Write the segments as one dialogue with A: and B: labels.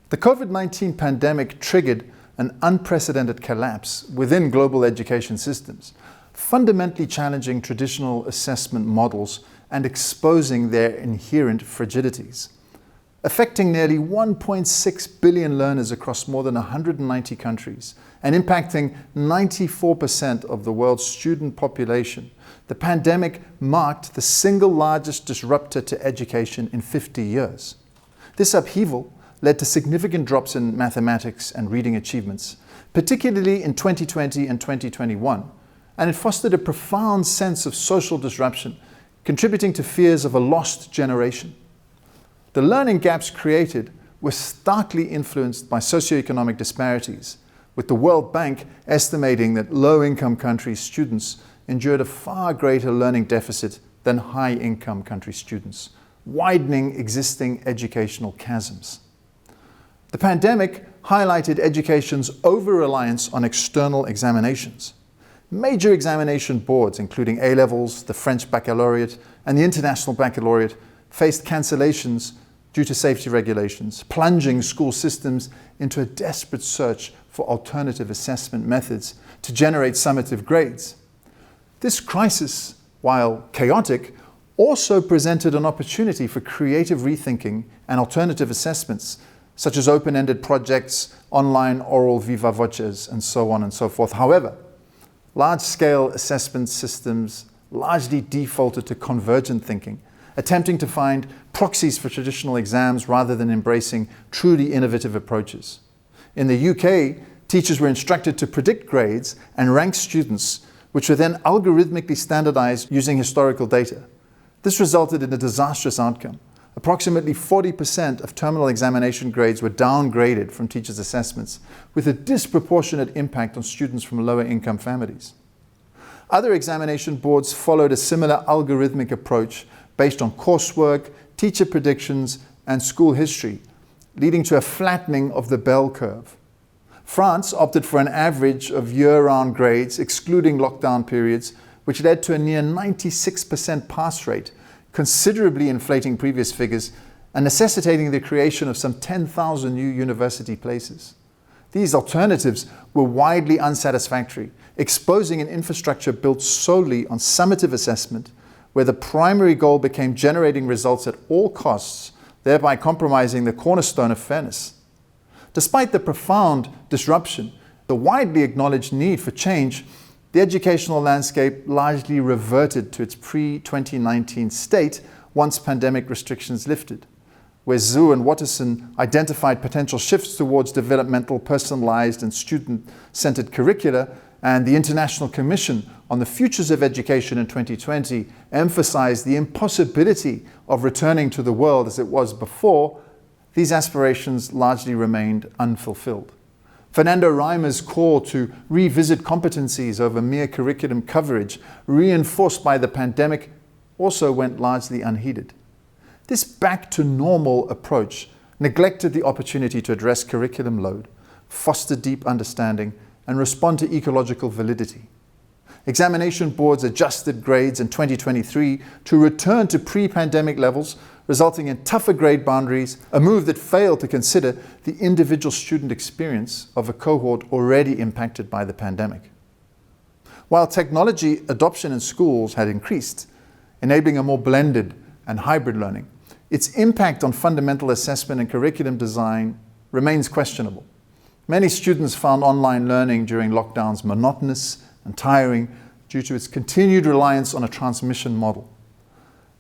A: The COVID-19 pandemic triggered an unprecedented collapse within global education systems, fundamentally challenging traditional assessment models and exposing their inherent fragilities. Affecting nearly 1.6 billion learners across more than 190 countries and impacting 94% of the world's student population, the pandemic marked the single largest disruptor to education in 50 years. This upheaval led to significant drops in mathematics and reading achievements, particularly in 2020 and 2021, and it fostered a profound sense of social disruption, contributing to fears of a lost generation. The learning gaps created were starkly influenced by socioeconomic disparities, with the World Bank estimating that low-income countries' students endured a far greater learning deficit than high-income country students, widening existing educational chasms. The pandemic highlighted education's over-reliance on external examinations. Major examination boards, including A-levels, the French Baccalaureate, and the International Baccalaureate, faced cancellations due to safety regulations, plunging school systems into a desperate search for alternative assessment methods to generate summative grades. This crisis, while chaotic, also presented an opportunity for creative rethinking and alternative assessments, such as open-ended projects, online oral viva voces, and so on and so forth. However, large-scale assessment systems largely defaulted to convergent thinking, attempting to find proxies for traditional exams rather than embracing truly innovative approaches. In the UK, teachers were instructed to predict grades and rank students, which were then algorithmically standardized using historical data. This resulted in a disastrous outcome. Approximately 40% of terminal examination grades were downgraded from teachers' assessments, with a disproportionate impact on students from lower income families. Other examination boards followed a similar algorithmic approach based on coursework, teacher predictions, and school history, leading to a flattening of the bell curve. France opted for an average of year-round grades, excluding lockdown periods, which led to a near 96% pass rate, considerably inflating previous figures and necessitating the creation of some 10,000 new university places. These alternatives were widely unsatisfactory, exposing an infrastructure built solely on summative assessment, where the primary goal became generating results at all costs, thereby compromising the cornerstone of fairness. Despite the profound disruption, the widely acknowledged need for change, the educational landscape largely reverted to its pre-2019 state once pandemic restrictions lifted, where Zhu and Watterson identified potential shifts towards developmental, personalized, and student-centered curricula, and the International Commission on the Futures of Education in 2020 emphasized the impossibility of returning to the world as it was before. These aspirations largely remained unfulfilled. Fernando Reimer's call to revisit competencies over mere curriculum coverage, reinforced by the pandemic, also went largely unheeded. This back-to-normal approach neglected the opportunity to address curriculum load, foster deep understanding, and respond to ecological validity. Examination boards adjusted grades in 2023 to return to pre-pandemic levels, resulting in tougher grade boundaries, a move that failed to consider the individual student experience of a cohort already impacted by the pandemic. While technology adoption in schools had increased, enabling a more blended and hybrid learning, its impact on fundamental assessment and curriculum design remains questionable. Many students found online learning during lockdowns monotonous and tiring due to its continued reliance on a transmission model.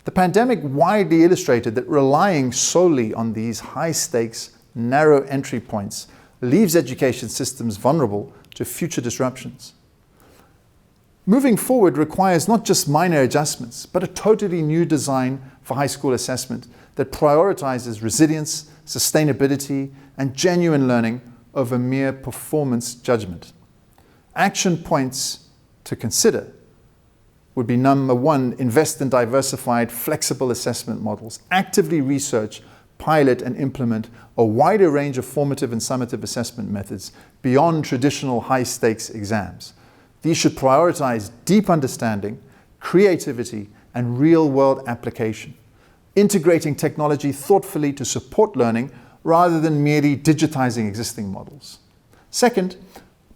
A: The pandemic widely illustrated that relying solely on these high-stakes, narrow entry points leaves education systems vulnerable to future disruptions. Moving forward requires not just minor adjustments, but a totally new design for high school assessment that prioritizes resilience, sustainability, and genuine learning over mere performance judgment. Action points to consider would be: number one, invest in diversified, flexible assessment models. Actively research, pilot, and implement a wider range of formative and summative assessment methods beyond traditional high-stakes exams. These should prioritize deep understanding, creativity, and real-world application, integrating technology thoughtfully to support learning rather than merely digitizing existing models. Second,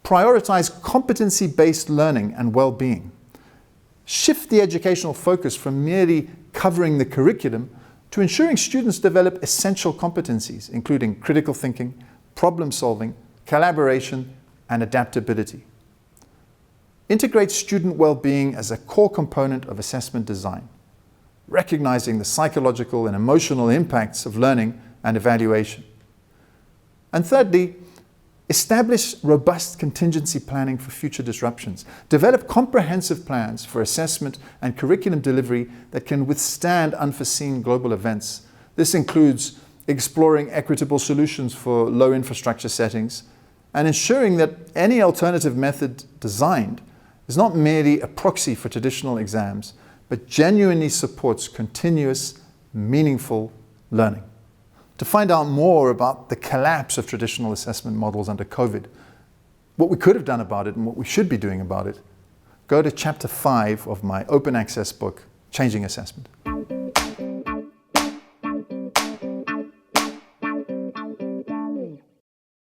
A: prioritize competency-based learning and well-being. Shift the educational focus from merely covering the curriculum to ensuring students develop essential competencies, including critical thinking, problem solving, collaboration, and adaptability. Integrate student well-being as a core component of assessment design, recognizing the psychological and emotional impacts of learning and evaluation. And thirdly, establish robust contingency planning for future disruptions. Develop comprehensive plans for assessment and curriculum delivery that can withstand unforeseen global events. This includes exploring equitable solutions for low infrastructure settings and ensuring that any alternative method designed is not merely a proxy for traditional exams, but genuinely supports continuous, meaningful learning. To find out more about the collapse of traditional assessment models under COVID, what we could have done about it and what we should be doing about it, go to chapter 5 of my open access book, Changing Assessment.